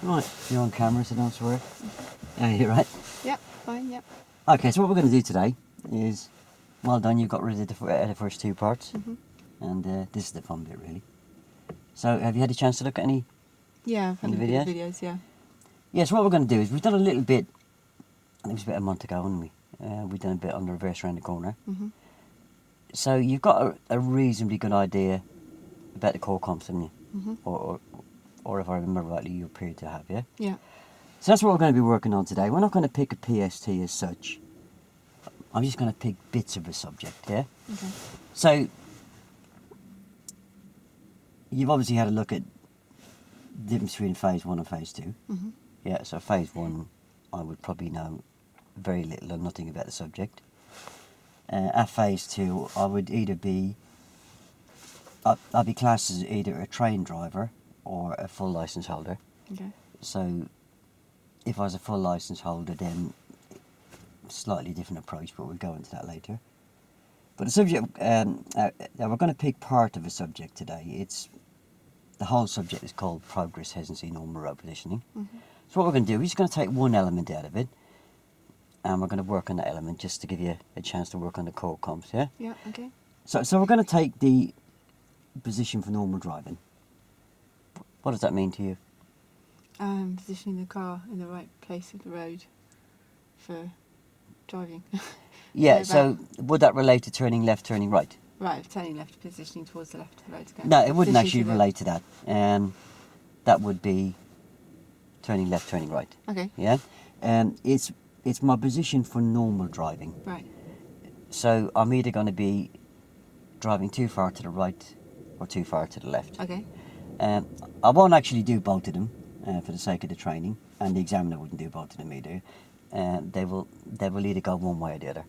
Right, you're on camera, so don't swear. You right? Yep, fine, yep. Okay, so what we're going to do today is, well done, you've got rid of the first two parts, and this is the fun bit, really. So, have you had a chance to look at any? Yeah, I've had a Any look at the videos? videos, yeah. Yeah, so what we're going to do is, we've done a little bit, I think it was about a month ago, haven't we? We've done a bit on the reverse around the corner. So, you've got a reasonably good idea about the core comps, haven't you? Or if I remember rightly, you appear to have, yeah? Yeah. So that's what we're going to be working on today. We're not going to pick a PST as such. I'm just going to pick bits of a subject, yeah? Okay. So, you've obviously had a look at the difference between phase 1 and phase 2. Yeah, so phase 1, I would probably know very little or nothing about the subject. At phase 2, I would either be, I'd be classed as either a trained driver or a full licence holder. Okay. So, if I was a full licence holder, then slightly different approach, but we'll go into that later. But the subject, we're going to pick part of a subject today. The whole subject is called progress, hesitancy, normal road positioning. So what we're going to do, we're just going to take one element out of it, and we're going to work on that element just to give you a chance to work on the core comps, yeah? Yeah, okay. So we're going to take the position for normal driving. What does that mean to you? Positioning the car in the right place of the road for driving. Yeah, So so would that relate to turning left, turning right? right, turning left, positioning towards the left of the road again. No, it wouldn't Positioning actually to the- relate to that. That would be turning left, turning right. Okay, Yeah, it's my position for normal driving. right. So I'm either going to be driving too far to the right or too far to the left. Okay, I won't actually do both of them for the sake of the training, and the examiner wouldn't do both of them either. They will either go one way or the other.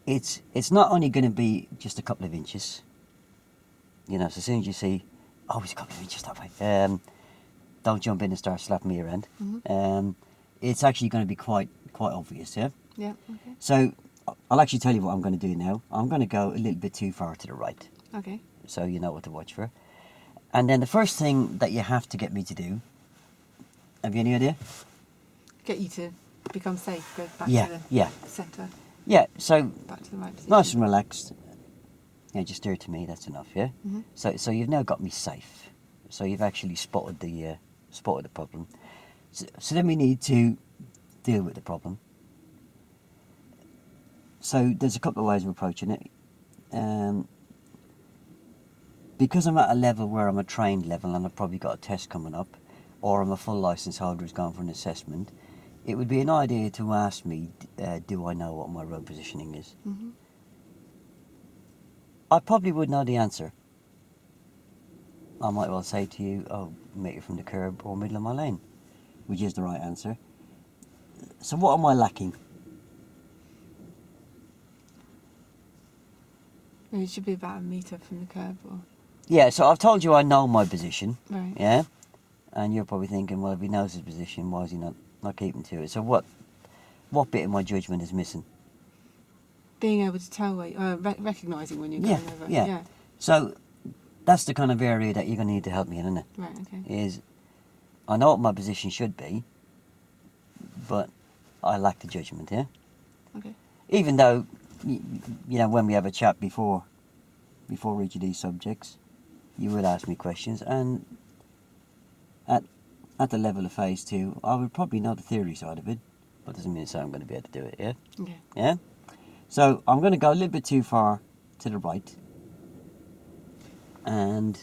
It's not only going to be just a couple of inches. You know, so as soon as you see, oh, it's a couple of inches that way. Don't jump in and start slapping me around. It's actually going to be quite obvious, yeah? yeah, okay. So I'll actually tell you what I'm going to do now. I'm going to go a little bit too far to the right, Okay, so you know what to watch for. And then the first thing that you have to get me to do, have you any idea? get you to become safe, go back Yeah, to the yeah. centre, Yeah, so back to the right position. nice and relaxed. Yeah, just do it to me, that's enough, yeah? Mhm. So you've now got me safe. So you've actually spotted the problem. So then we need to deal with the problem. So there's a couple of ways of approaching it. Because I'm at a level where I'm a trained level and I've probably got a test coming up, or I'm a full licence holder who's going for an assessment, it would be an idea to ask me, do I know what my road positioning is? I probably would know the answer. I might well say to you, oh, metre from the curb or middle of my lane, which is the right answer. So what am I lacking? Well, it should be about a metre from the curb, or Yeah, so I've told you I know my position, right. yeah? And you're probably thinking, well, if he knows his position, why is he not keeping to it? So what bit of my judgment is missing? Being able to tell recognising when you're Yeah, going over. yeah. So that's the kind of area that you're going to need to help me in, isn't it? Right, okay. Is I know what my position should be, but I lack the judgment, yeah? Okay. Even though, you know, when we have a chat before each of these subjects, you would ask me questions, and at the level of phase 2, I would probably know the theory side of it, but doesn't mean to say I'm going to be able to do it, yeah? Okay. Yeah? So I'm going to go a little bit too far to the right, and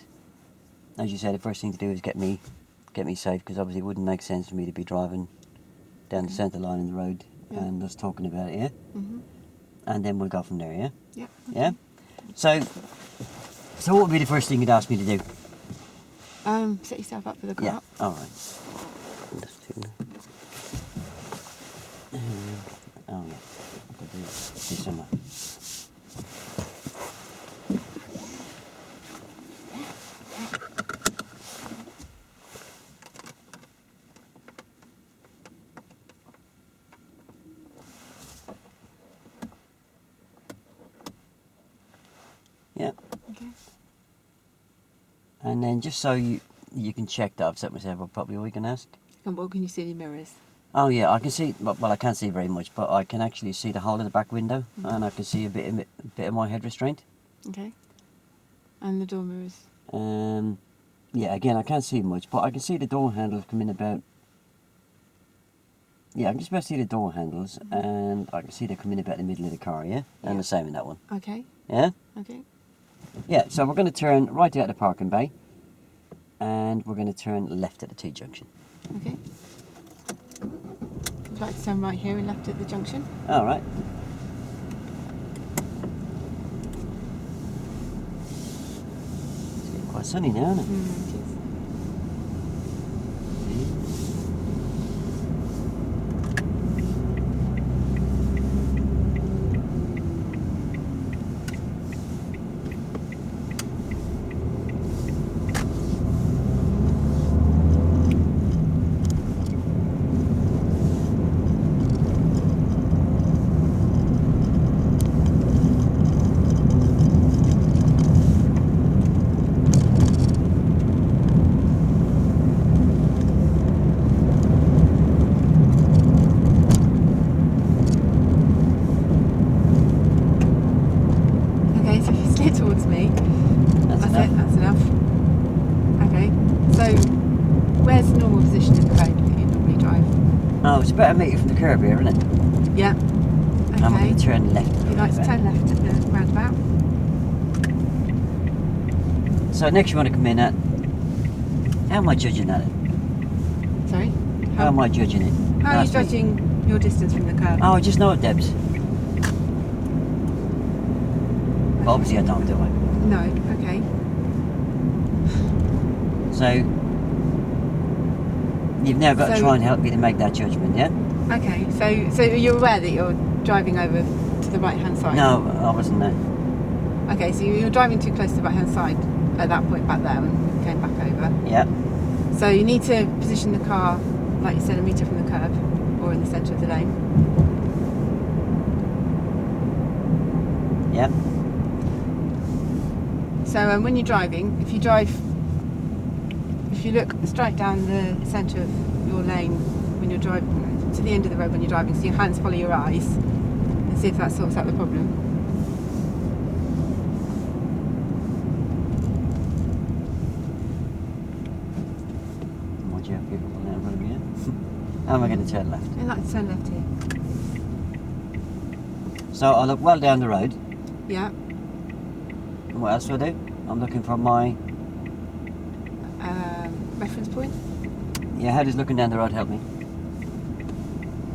as you said, the first thing to do is get me safe, because obviously it wouldn't make sense for me to be driving down the centre line in the road and us talking about it, yeah? And then we'll go from there, yeah? Yeah. Yeah? So what would be the first thing you'd ask me to do? Set yourself up for the car. Yeah, alright. Just do that. Oh yeah, I've got to do this and that. Yeah. Okay. And then just so you can check that I've set myself up properly, all you can ask? What can you see in your mirrors? Oh yeah, I can see. Well, I can't see very much, but I can actually see the hole in the back window, and I can see a bit of my head restraint. Okay. And the door mirrors? Yeah, again, I can't see much, but I can see the door handles coming about. Yeah, I can just about see the door handles, and I can see they're coming about the middle of the car, yeah? And the same in that one. Okay. Yeah? Okay. Yeah, so we're going to turn right out the parking bay, and we're going to turn left at the T-junction. Okay. Would you like to turn right here and left at the junction? All right. It's getting quite sunny now, isn't it? It is. Okay, so if you steer towards me, That's that's enough. it, that's enough. Okay, so where's the normal position in the road that you normally drive? Oh, it's about a metre from the curb here, isn't it? Yeah. And we're Okay. going to turn left. You'd like to turn left at the roundabout? So next you want to come in at... How am I judging that? Sorry? How am I judging it? How are you Last week. judging your distance from the curb? Oh, I just know it, Debs. But obviously I don't do it. No, okay. So, you've now got to So- try and help me to make that judgment, yeah? Okay, so you're aware that you're driving over to the right hand side? No, I wasn't there. Okay, so you're driving too close to the right hand side at that point back there and going back over. Yeah. So you need to position the car, like you said, a metre from the curb or in the centre of the lane. Yeah. So when you're driving, if you look straight down the centre of your lane when you're driving, to the end of the road when you're driving, so your hands follow your eyes, and see if that sorts out the problem. What do you have people now in front of me, yeah? How am I going to turn left? I'd like to turn left here. So I look well down the road. Yeah. And what else do I do? I'm looking for my... Reference point. Yeah, how does looking down the road help me?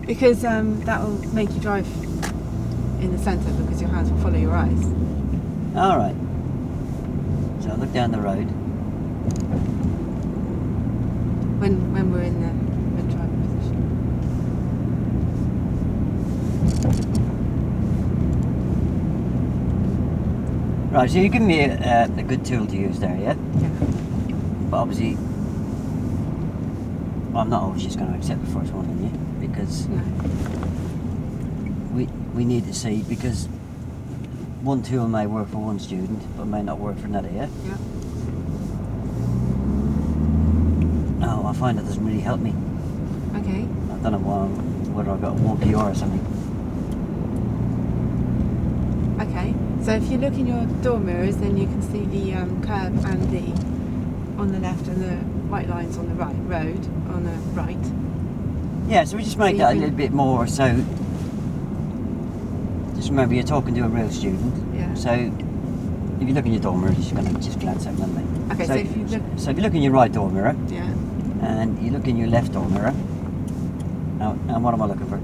Because that will make you drive in the centre because your hands will follow your eyes. Alright. So I look down the road. When we're in the driving position. Right, so you're giving me a good tool to use there, yeah? Yeah. But obviously, I'm not always just going to accept the first one on you, because No. we need to see, because one tool may work for one student, but may not work for another, yeah? Yeah. Oh, I find that doesn't really help me. Okay. I don't know whether I've got a 1PR or something. Okay. So if you look in your door mirrors, then you can see the curb and the on the left and the white lines on the right road on the right. Yeah, so we just make So that a you little bit more, so just remember you're talking to a real student. Yeah. So if you look in your door mirror, you're just going to just glance at them, aren't they? Okay. So if you look. So if you look in your right door mirror, Yeah. and you look in your left door mirror, and what am I looking for?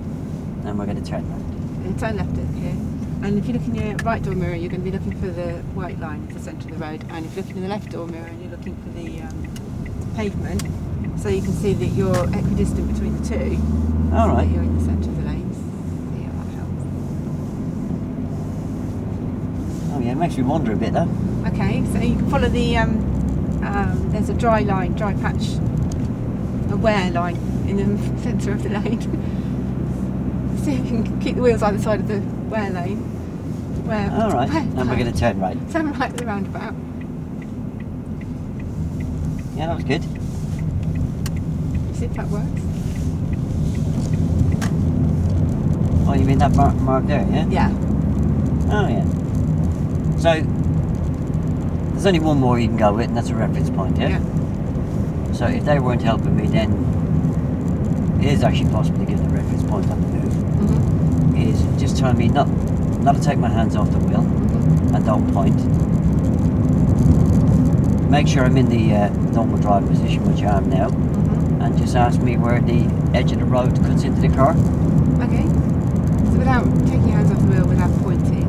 And we're going to turn left. And turn left here. And if you look in your right door mirror, you're going to be looking for the white line at the centre of the road. And if you look in the left door mirror, and you're looking for the pavement, so you can see that you're equidistant between the two. All So right. that you're in the centre of the lanes. So yeah, that helps. Oh yeah, it makes me wonder a bit though. Okay, so you can follow the there's a dry patch, a wear line in the centre of the lane. See if you can keep the wheels either side of the wear lane. All right, and we're going to turn right. Turn right at the roundabout. Yeah, that was good. See see if that works. Oh, you mean that mark there, yeah? Yeah. Oh, yeah. So, there's only one more you can go with, and that's a reference point, yeah? Yeah. So if they weren't helping me, then it is actually possible to give the reference point on the move. Mm-hmm. Is just telling me not to take my hands off the wheel, Mm-hmm. and don't point. Make sure I'm in the normal driving position, which I am now, Mm-hmm. and just ask me where the edge of the road cuts into the car. Okay. So without taking your hands off the wheel, without pointing,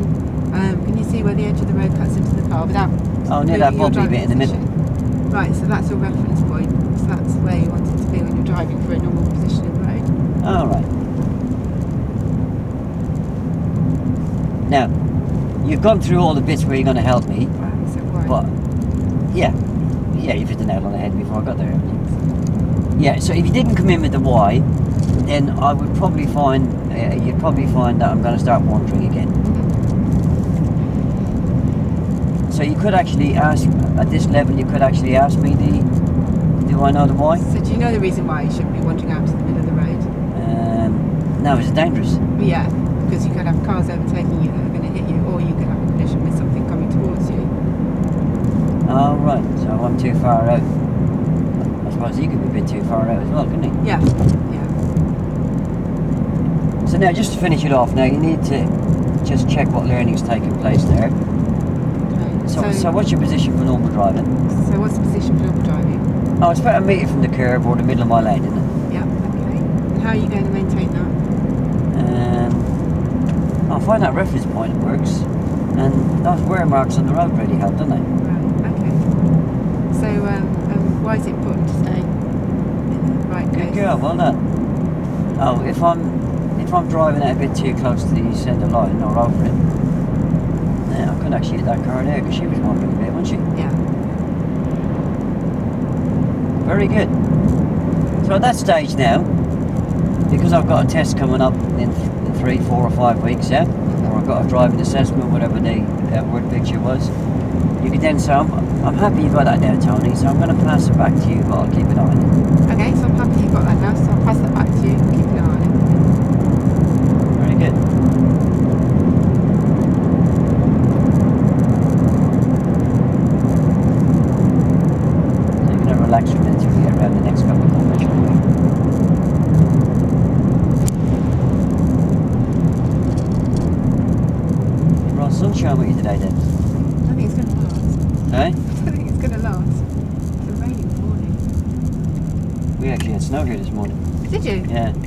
can you see where the edge of the road cuts into the car without? Oh, near that moving your bubbly bit in the middle. position? Right. So that's your reference point. So that's where you want it to be when you're driving for a normal position in the road. All right. Now, you've gone through all the bits where you're going to help me, Right. So why? but yeah, you've hit the nail on the head before I got there. Yeah. So if you didn't come in with the why, then I would probably find you'd probably find that I'm going to start wandering again. So you could actually ask at this level. You could actually ask me do I know the why? So do you know the reason why you shouldn't be wandering out to the middle of the road? No, it's dangerous. Yeah, because you could have cars overtaking you that are going to hit you, or you could have a collision with something coming towards you. Oh right, so I'm too far out. I suppose he could be a bit too far out as well, couldn't he? Yeah, yeah. So now, just to finish it off, now you need to just check what learning's taking place there. Okay. So what's your position for normal driving? So what's the position for normal driving? Oh, it's about a metre from the curb or the middle of my lane, isn't it? Yeah, okay. And how are you going to maintain that? I'll find that reference point that works, and those wear marks on the road really help, don't they? Right, okay. So why is it important to stay in the right place? Good girl, well done. Oh, if I'm driving it a bit too close to the centre line or over it, yeah, I couldn't actually hit that car there because she was wandering a bit, wasn't she? Yeah. Very good. So at that stage now, because I've got a test coming up in 3, 4 or 5 weeks, yeah, or I've got a driving assessment, whatever the word picture was, you could then say, I'm happy you got that now, Tony, so I'm going to pass it back to you, but I'll keep an eye on it. Okay, so I'm happy you've got that now, so I'll pass that back to you, keep an eye on it. Very good. So you're going to relax for a minute as we get around the next couple of corners. Brought sunshine with you today, then? I think it's going to last. Eh? I don't think it's going to last. It's a rainy morning. We actually had snow here this morning. Did you? Yeah. Gosh.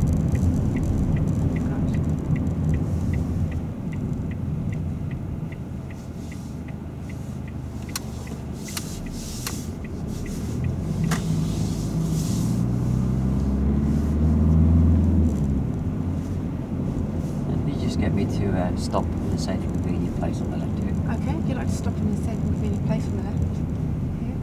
Let me just get me to stop in a safe and convenient place on the left here. Okay, would you like to stop in a safe and convenient place on the left? Here.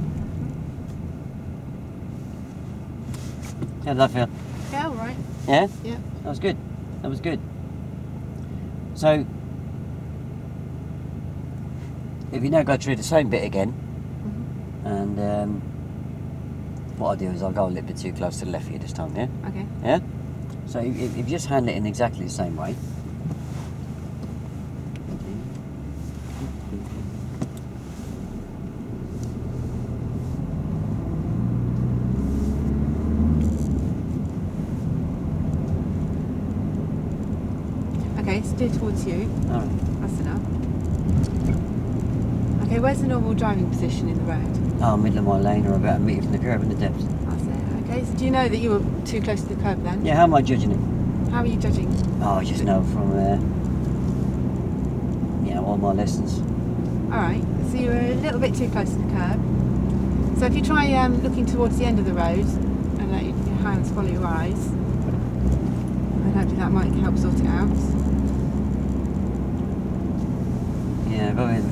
How did that feel? Yeah, all right. Yeah? Yeah. That was good. That was good. So, if you now go through the same bit again, Mm-hmm. and what I'll do is I'll go a little bit too close to the left here this time, yeah? Okay. Yeah? So if you just handle it in exactly the same way. Okay, steer towards you. Alright. That's enough. Okay, where's the normal driving position in the road? Oh, middle of my lane or about a metre from the curb in the Debs. That's it. Okay, so do you know that you were too close to the curb then? Yeah, how am I judging it? How are you judging? Oh, I just know from, all my lessons. Alright, so you were a little bit too close to the curb. So if you try looking towards the end of the road and let your hands follow your eyes, and hopefully that might help sort it out. Yeah, I've got a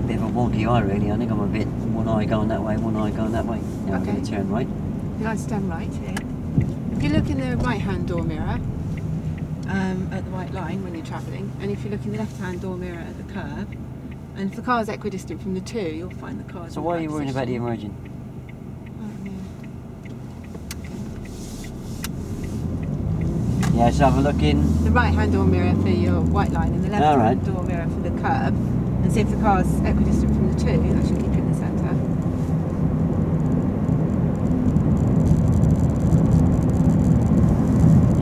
bit of a wonky eye really. I think I'm a bit, one eye going that way, one eye going that way. Now I'm going to turn right. You like to stand right here. If you look in the right hand door mirror at the white line when you're travelling, and if you look in the left hand door mirror at the curb, and if the car is equidistant from the two, you'll find the car. So why are you worrying about the emerging? Yeah, so have a look in. the right-hand door mirror for your white line and the left-hand Alright. door mirror for the curb, and see if the car's equidistant from the two. That should keep you in the centre.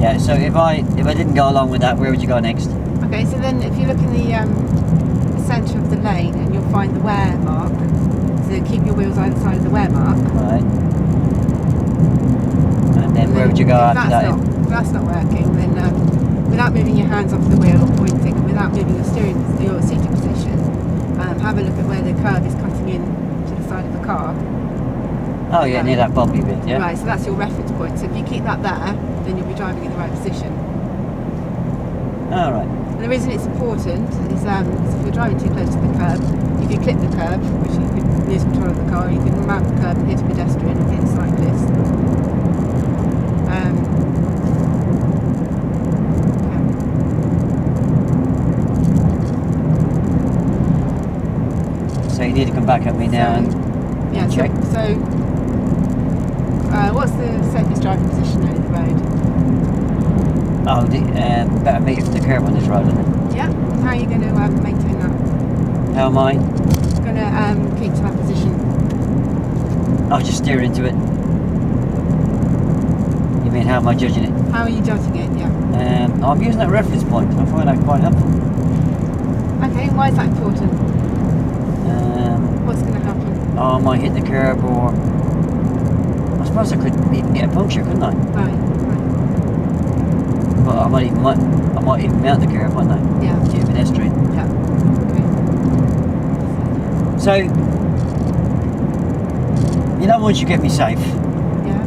Yeah, so if I didn't go along with that, where would you go next? Okay, so then if you look in the centre of the lane, and you'll find the wear mark. So keep your wheels either side of the wear mark. Right. And then where would you go after that? If that's not working, then without moving your hands off the wheel or pointing, and without moving your seating position, have a look at where the curb is cutting in to the side of the car. Oh yeah, near that bumpy bit, yeah? Right, so that's your reference point. So if you keep that there, then you'll be driving in the right position. Alright. And the reason it's important is if you're driving too close to the curb, you can clip the curb, which you can lose control of the car, or you can mount the curb and hit a pedestrian or hit a cyclist. So you need to come back at me now and check. So what's the safest driving position over the road? Oh, better meet it from the curb on this road, isn't it? Yeah. How are you going to maintain that? How am I? Going to keep to that position. I'll just steer into it. You mean how am I judging it? How are you judging it? Yeah. I'm using that reference point. I find that quite helpful. Okay. Why is that important? What's going to happen? I might hit the curb, or I suppose I could even get a puncture, couldn't I? Right. But I might even mount the curb, mightn't I? Yeah. To a pedestrian. Yeah. Okay. So, you know, once you get me safe, Yeah.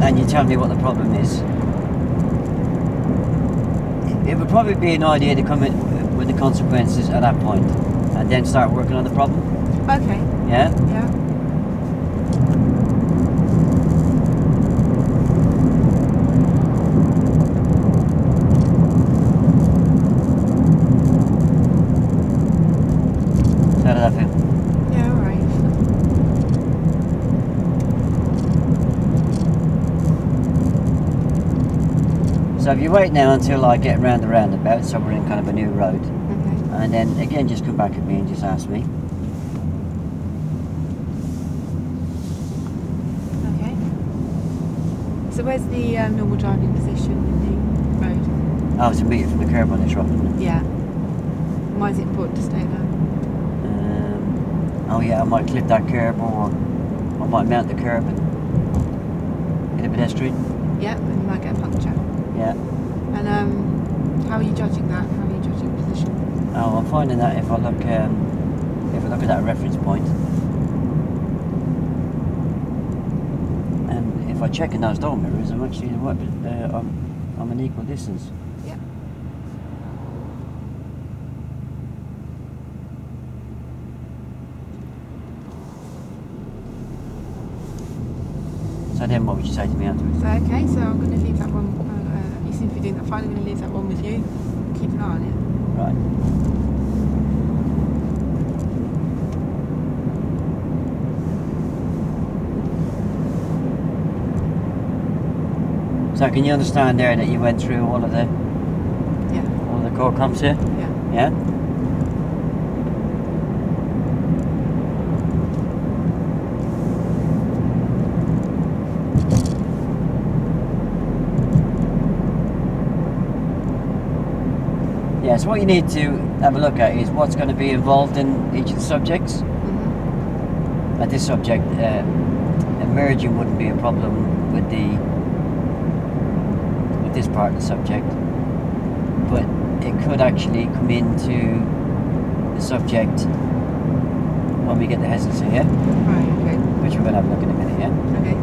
and you tell me what the problem is, it would probably be an idea to come in with the consequences at that point, and then start working on the problem. Okay. Yeah? Yeah. How did that feel? Yeah, all right. So if you wait now until I get round the roundabout, so we're in kind of a new road, Okay. and then again just come back at me and just ask me. Okay. So where's the normal driving position in the road? Oh, to meet it from the curb on this road. Yeah. Why is it important to stay there? Oh yeah, I might clip that curb, or I might mount the curb and hit a pedestrian. Yeah, and you might get a puncture. Yeah. And how are you judging that? How are you judging position? Oh, I'm finding that if I look at that reference point, and if I check in those door mirrors, I'm actually I'm an equal distance. Yeah. So then, what would you say to me afterwards? So okay, so I'm going to leave that one. You seem to be doing that fine. I'm going to leave that one with you. Keep an eye on it. Right. So can you understand there that you went through all of the core comps here? Yeah. Yeah? Yeah, so what you need to have a look at is what's going to be involved in each of the subjects. Mm-hmm. At this subject, emerging wouldn't be a problem with this part of the subject, but it could actually come into the subject when we get the hesitancy here, Right. Okay. which we're going to have a look in a minute, yeah? Okay.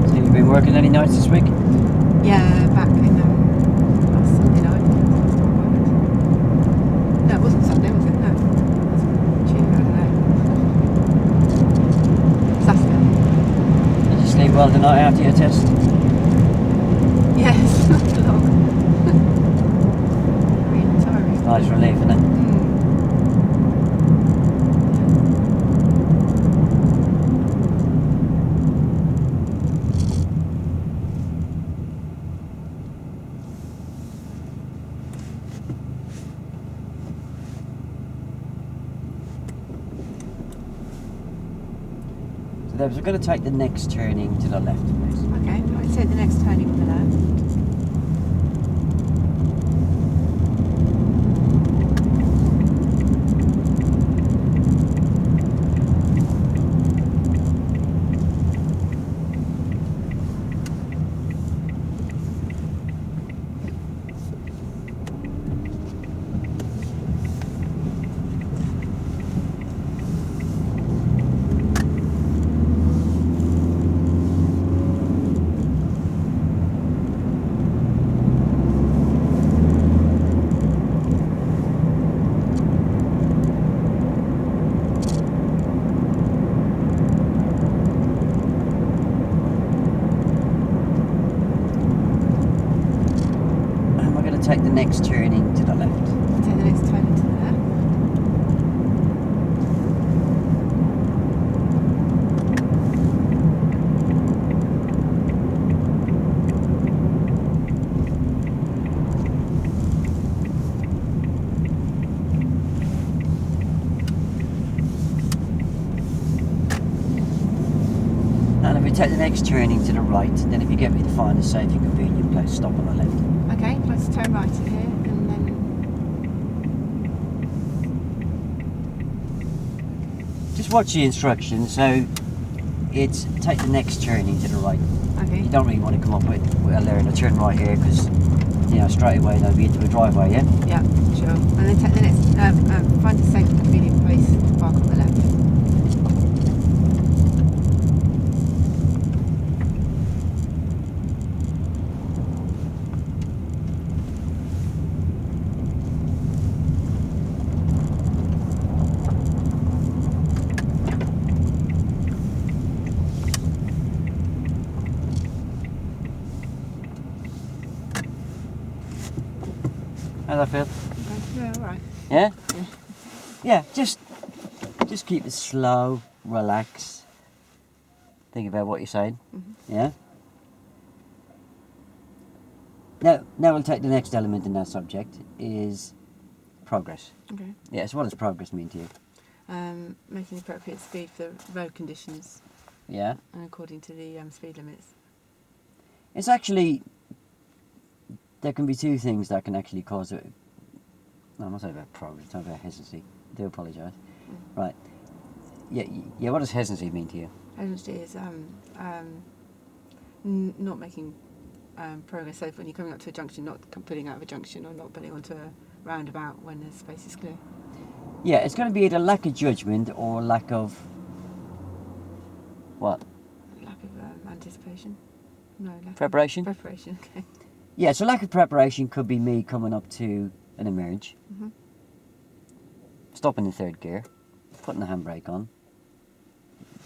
So you've been working any nights this week? Yeah, back in last Sunday night. night after your test? Yes, long. Really tiring. Nice relief, isn't it? So Debs, we're going to take the next turning to the left, please. Okay, right, take the next turning on the left. And we're going to take the next turning to the left. Take the next turning to the left. And if we take the next turning to the right, then if you get me to find a safe and convenient place, stop on the left. Okay, let's turn right here and then. Just watch the instructions. So it's take the next turning to the right. Okay. You don't really want to come up with a learn to turn right here because, you know, straight away they'll be into the driveway, yeah? Yeah, sure. And then take the next. Find a safe and convenient place to park on the left. How's that feel? Okay, yeah, all right. Yeah? Yeah. Yeah, just keep it slow, relax. Think about what you're saying. Yeah? Now we'll take the next element in that subject is progress. Okay. Yeah, so what does progress mean to you? Making the appropriate speed for road conditions Yeah? and according to the speed limits. It's actually, there can be two things that can actually cause it. No, I'm not talking about progress, I'm talking about hesitancy. I do apologise. Right. Yeah, what does hesitancy mean to you? Hesitancy is not making progress. So when you're coming up to a junction, not pulling out of a junction or not pulling onto a roundabout when the space is clear. Yeah, it's going to be either lack of judgment or lack of what? Lack of anticipation. No, lack Preparation? of preparation. Okay. Yeah, so lack of preparation could be me coming up to an emerge, stopping in third gear, putting the handbrake on,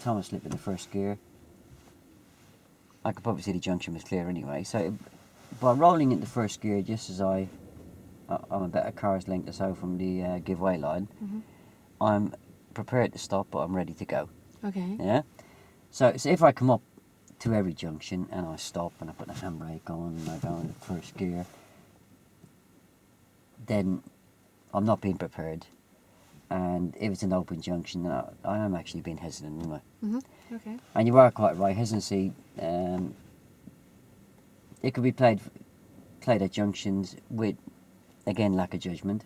time I slip in the first gear. I could probably see the junction was clear anyway, so by rolling into first gear just as I'm about a car's length or so from the giveaway line, I'm prepared to stop, but I'm ready to go. Okay. Yeah. So if I come up to every junction and I stop and I put the handbrake on and I go into first gear, then I'm not being prepared. And if it's an open junction, then I am actually being hesitant, am I? Okay. And you are quite right. Hesitancy, it could be played at junctions with, again, lack of judgment,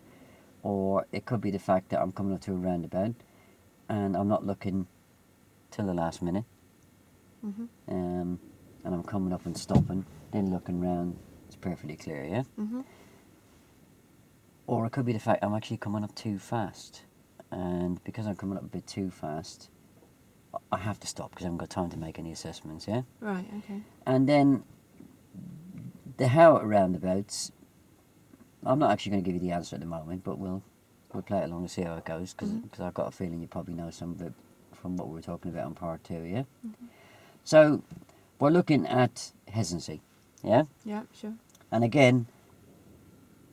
or it could be the fact that I'm coming up to a roundabout and I'm not looking till the last minute, and I'm coming up and stopping, then looking round. It's perfectly clear, yeah. Or it could be the fact I'm actually coming up too fast, and because I'm coming up a bit too fast, I have to stop because I haven't got time to make any assessments, yeah. Right. Okay. And then the how at roundabouts, I'm not actually going to give you the answer at the moment, but we'll play it along and see how it goes, because I've got a feeling you probably know some of it from what we were talking about on part 2, yeah? So we're looking at hesitancy. Yeah? Yeah, sure. And again,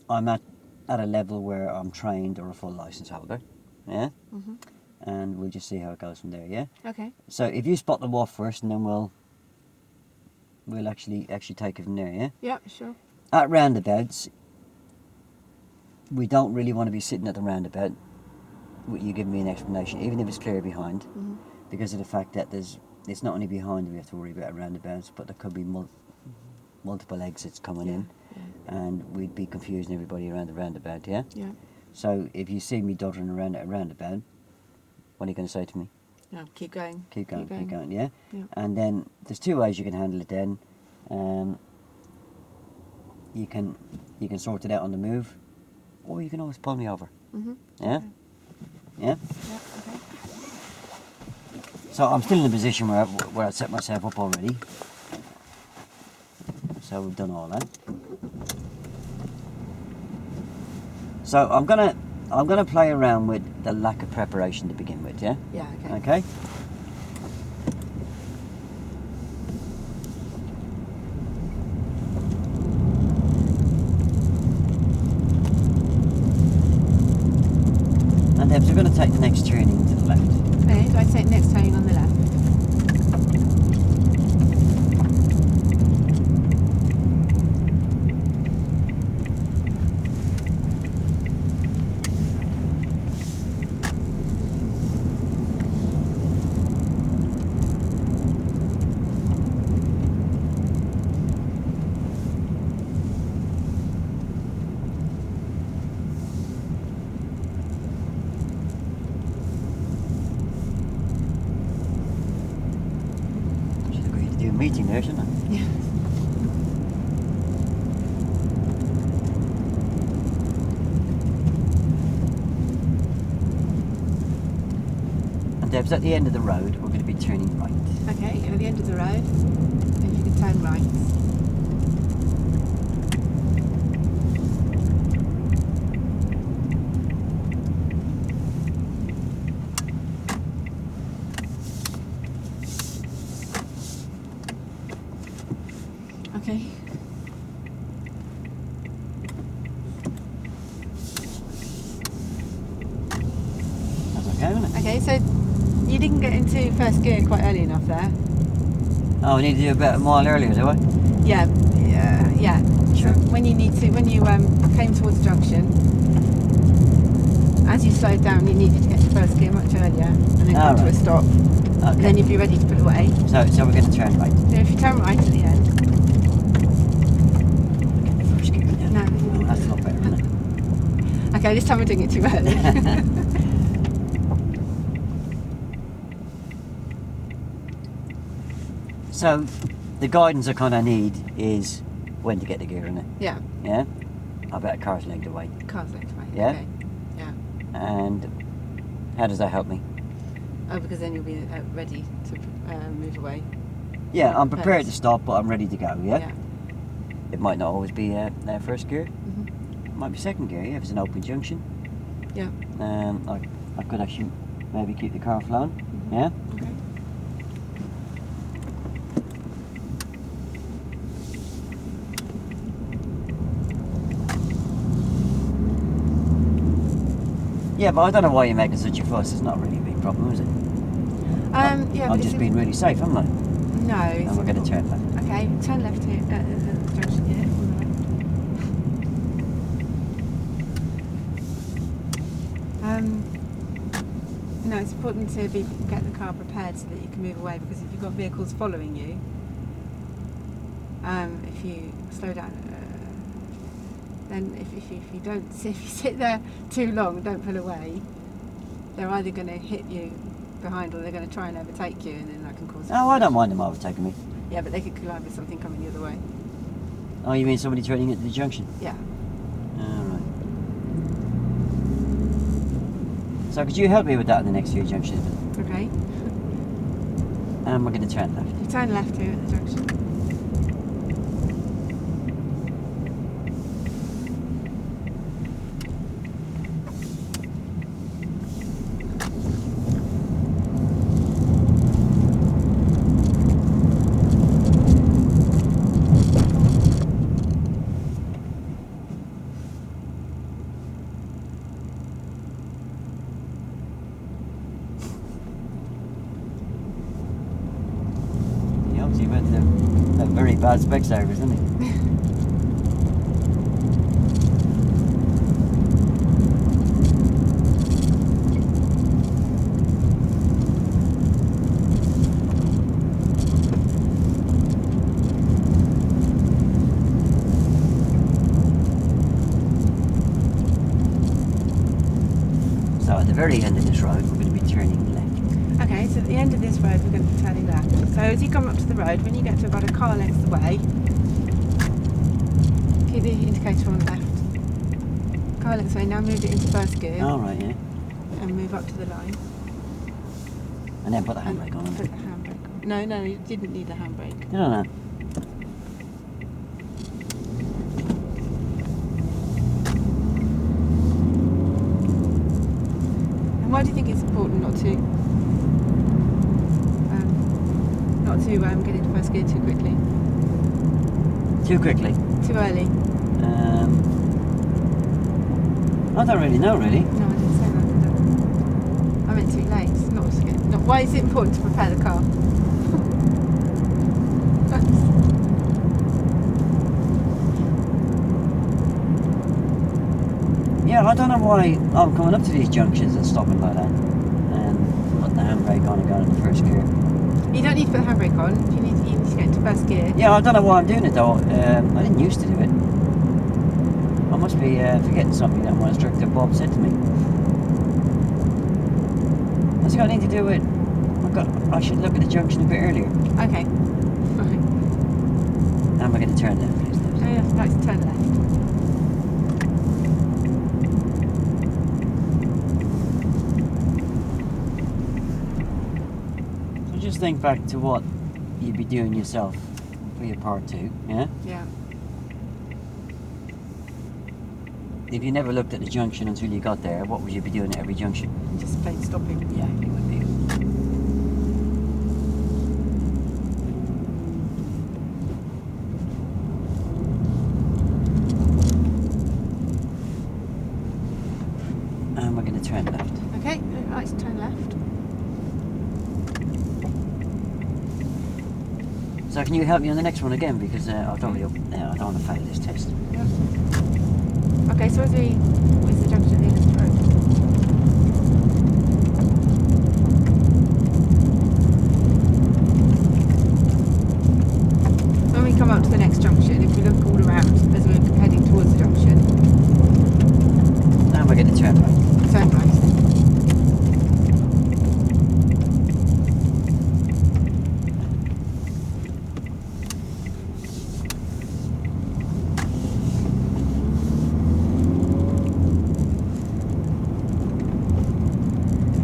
I'm at a level where I'm trained or a full license holder. Yeah? Mhm. And we'll just see how it goes from there, yeah? Okay. So if you spot them off first, and then we'll actually take it from there, yeah? Yeah, sure. At roundabouts, we don't really want to be sitting at the roundabout with you giving me an explanation, even if it's clear behind, Mhm. because of the fact that it's not only behind we have to worry about roundabouts, but there could be multiple exits coming in, and we'd be confusing everybody around the roundabout, yeah? Yeah. So if you see me doddering around at a roundabout, what are you going to say to me? No, keep going. Keep going, yeah? Yeah. And then there's two ways you can handle it then. You can sort it out on the move, or you can always pull me over. Mhm. Yeah? Okay. Yeah? Yeah. Okay. So I'm still in a position where I set myself up already. So we've done all that. So I'm gonna play around with the lack of preparation to begin with, yeah? Yeah. Okay. Okay? And Debs, we're going to take the next turning to the left. Okay. So I take next turning on the left. Should agreed to do a meeting there, shouldn't I? Yeah. And Debs, at the end of the road, we're going to be turning right. Okay. And at the end of the road, then you can turn right. Okay. That's okay, isn't it? Okay. So you didn't get into first gear quite early enough there. Oh, we need to do about a mile earlier, do I? Yeah. Yeah. Yeah. Sure. When you came towards the junction, as you slowed down, you needed to get to first gear much earlier, and then come to a Alright. stop. And Okay. then you'd be ready to put away. So we're going to turn right. So if you turn right at the end, Get the first gear now. No. Oh, that's a lot better, isn't it? okay, this time we're doing it too early. So the guidance I kind of need is when to get the gear in it. yeah, Yeah? I bet a car's legged away. car's left way. Yeah? Okay. Yeah. And how does that help me? Oh, because then you'll be ready to move away. Yeah, I'm prepared to Perfect. stop, but I'm ready to go, yeah? Yeah. It might not always be first gear. Mhm. It might be second gear, yeah, if it's an open junction. Yeah. I could actually maybe keep the car flowing, Mhm. yeah? Okay. Yeah, but I don't know why you're making such a fuss. It's not really a big problem, is it? Yeah. I'm but just it's being really safe, haven't I? No. And we're going to turn left. Okay. Turn left here at the junction here. On the left. No, it's important to get the car prepared so that you can move away, because if you've got vehicles following you, if you slow down, then if you don't if you sit there too long and don't pull away, they're either going to hit you behind or they're going to try and overtake you, and then that can cause. Oh, I don't mind them overtaking me. Yeah, but they could collide with something coming the other way. Oh, you mean somebody turning at the junction? Yeah. Alright. So could you help me with that in the next few junctions? Okay. And we're going to turn left. You turn left here at the junction. bad Specsavers, isn't he? So at the very end of this road, we're going to be turning left. Okay, so at the end of this road we're going to be turning left. So as you come up to the road, when you get to about a car length away, keep the indicator on left. Car length away, now move it into first gear All right, yeah. and move up to the line. And then put the handbrake on. Put the handbrake on. No, you didn't need the handbrake. You don't know. And why do you think it's important not to get into first gear too quickly? Too quickly. Too early? I don't really know, really. No, I didn't say that, did I? I meant too late. Not why is it important to prepare the car? Yeah, I don't know why I'm coming up to these junctions and stopping like that. And putting the handbrake on and going into first gear. You don't need to put the handbrake on. You need to get into first gear. Yeah, I don't know why I'm doing it though. I didn't used to do it. I must be forgetting something that my instructor Bob said to me. What's it got anything to do with? I should look at the junction a bit earlier. Okay. Right. Now I'm going to turn left. Please. Oh, yeah, right, so turn left. So just think back to what you'd be doing yourself for your part 2, yeah? Yeah. If you never looked at the junction until you got there, what would you be doing at every junction? Just plain stopping. Yeah, you would be. And we're going to turn left. Okay, right, so turn left. So can you help me on the next one again? Because I don't want to fail this test. Yeah. Okay, so where's the junction at the end of the road? When we come up to the next junction, if we look all around as we're heading towards the junction, And we're going to turn right. turn right.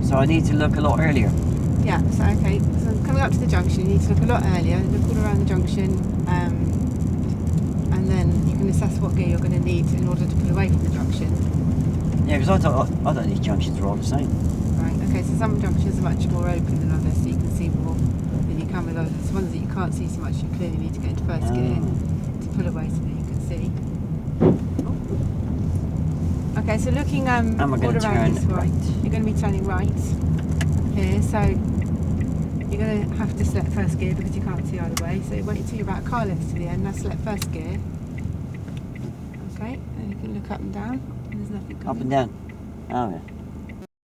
So I need to look a lot earlier. Yeah, so okay, so coming up to the junction, you need to look a lot earlier, look all around the junction, and then you can assess what gear you're going to need in order to pull away from the junction. Yeah, because I thought these junctions were all the same. Right, okay, so some junctions are much more open than others, so you can see more than you can with others. The ones that you can't see so much, you clearly need to get into first gear to pull away so that you can see. Okay, so looking And we're all going to around turn this way, right. you're going to be turning right here, so you're going to have to select first gear because you can't see either way. So wait until you're about a car length to the end, now select first gear. Okay, and you can look up and down, and there's nothing coming. Up and down. Oh yeah.